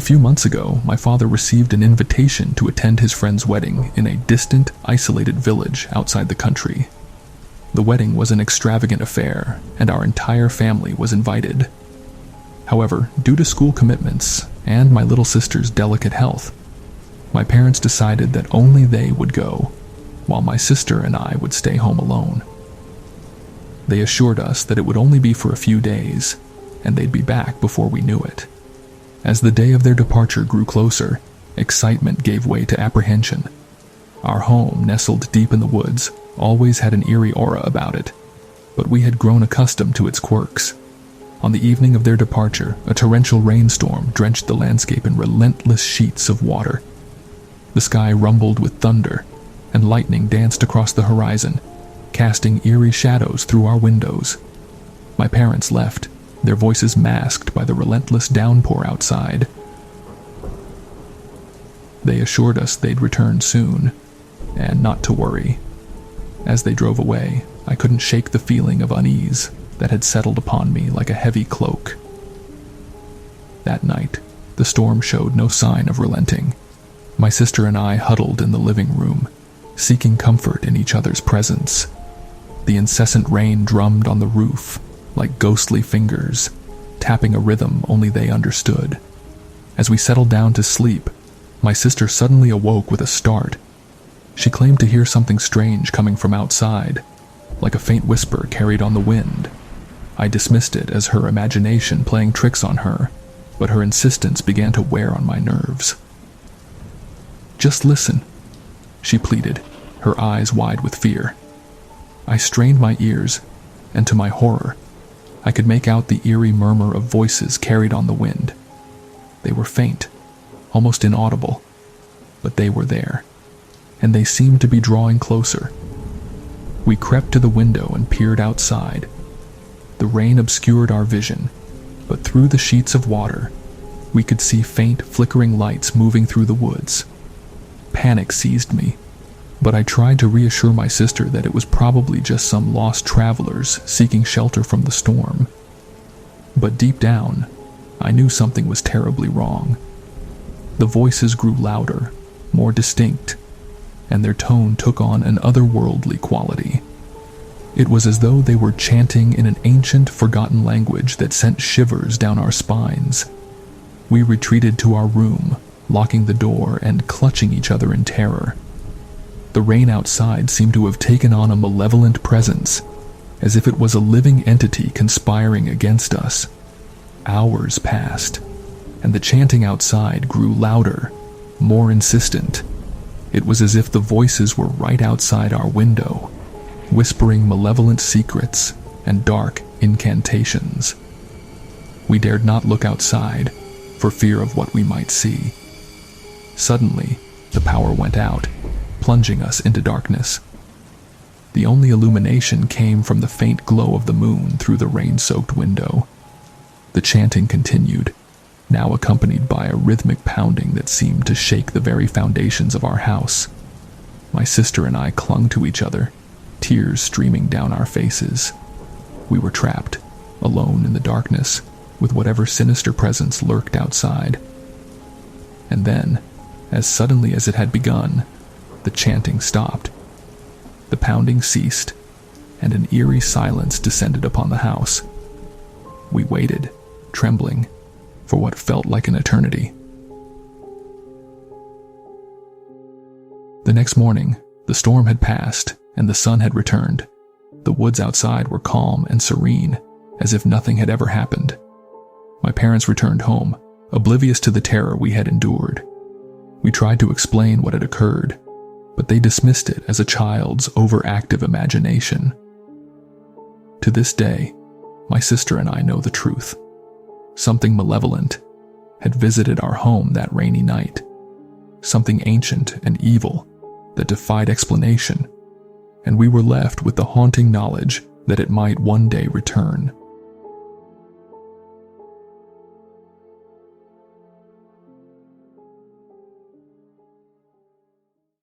few months ago, my father received an invitation to attend his friend's wedding in a distant, isolated village outside the country. The wedding was an extravagant affair, and our entire family was invited. However, due to school commitments and my little sister's delicate health, my parents decided that only they would go, while my sister and I would stay home alone. They assured us that it would only be for a few days, and they'd be back before we knew it. As the day of their departure grew closer, excitement gave way to apprehension. Our home, nestled deep in the woods, always had an eerie aura about it, but we had grown accustomed to its quirks. On the evening of their departure, a torrential rainstorm drenched the landscape in relentless sheets of water. The sky rumbled with thunder, and lightning danced across the horizon, casting eerie shadows through our windows. My parents left, their voices masked by the relentless downpour outside. They assured us they'd return soon, and not to worry. As they drove away, I couldn't shake the feeling of unease that had settled upon me like a heavy cloak. That night, the storm showed no sign of relenting. My sister and I huddled in the living room, seeking comfort in each other's presence. The incessant rain drummed on the roof like ghostly fingers, tapping a rhythm only they understood. As we settled down to sleep, my sister suddenly awoke with a start. She claimed to hear something strange coming from outside, like a faint whisper carried on the wind. I dismissed it as her imagination playing tricks on her, but her insistence began to wear on my nerves. "Just listen," she pleaded, her eyes wide with fear. I strained my ears, and to my horror, I could make out the eerie murmur of voices carried on the wind. They were faint, almost inaudible, but they were there, and they seemed to be drawing closer. We crept to the window and peered outside. The rain obscured our vision, but through the sheets of water, we could see faint, flickering lights moving through the woods. Panic seized me, but I tried to reassure my sister that it was probably just some lost travelers seeking shelter from the storm. But deep down, I knew something was terribly wrong. The voices grew louder, more distinct, and their tone took on an otherworldly quality. It was as though they were chanting in an ancient, forgotten language that sent shivers down our spines. We retreated to our room, locking the door and clutching each other in terror. The rain outside seemed to have taken on a malevolent presence, as if it was a living entity conspiring against us. Hours passed, and the chanting outside grew louder, more insistent. It was as if the voices were right outside our window, whispering malevolent secrets and dark incantations. We dared not look outside, for fear of what we might see. Suddenly, the power went out, plunging us into darkness. The only illumination came from the faint glow of the moon through the rain-soaked window. The chanting continued, now accompanied by a rhythmic pounding that seemed to shake the very foundations of our house. My sister and I clung to each other, tears streaming down our faces. We were trapped, alone in the darkness, with whatever sinister presence lurked outside. And then, as suddenly as it had begun, the chanting stopped. The pounding ceased, and an eerie silence descended upon the house. We waited, trembling, for what felt like an eternity. The next morning, the storm had passed, and the sun had returned. The woods outside were calm and serene, as if nothing had ever happened. My parents returned home, oblivious to the terror we had endured. We tried to explain what had occurred, but they dismissed it as a child's overactive imagination. To this day, my sister and I know the truth. Something malevolent had visited our home that rainy night. Something ancient and evil that defied explanation, and we were left with the haunting knowledge that it might one day return.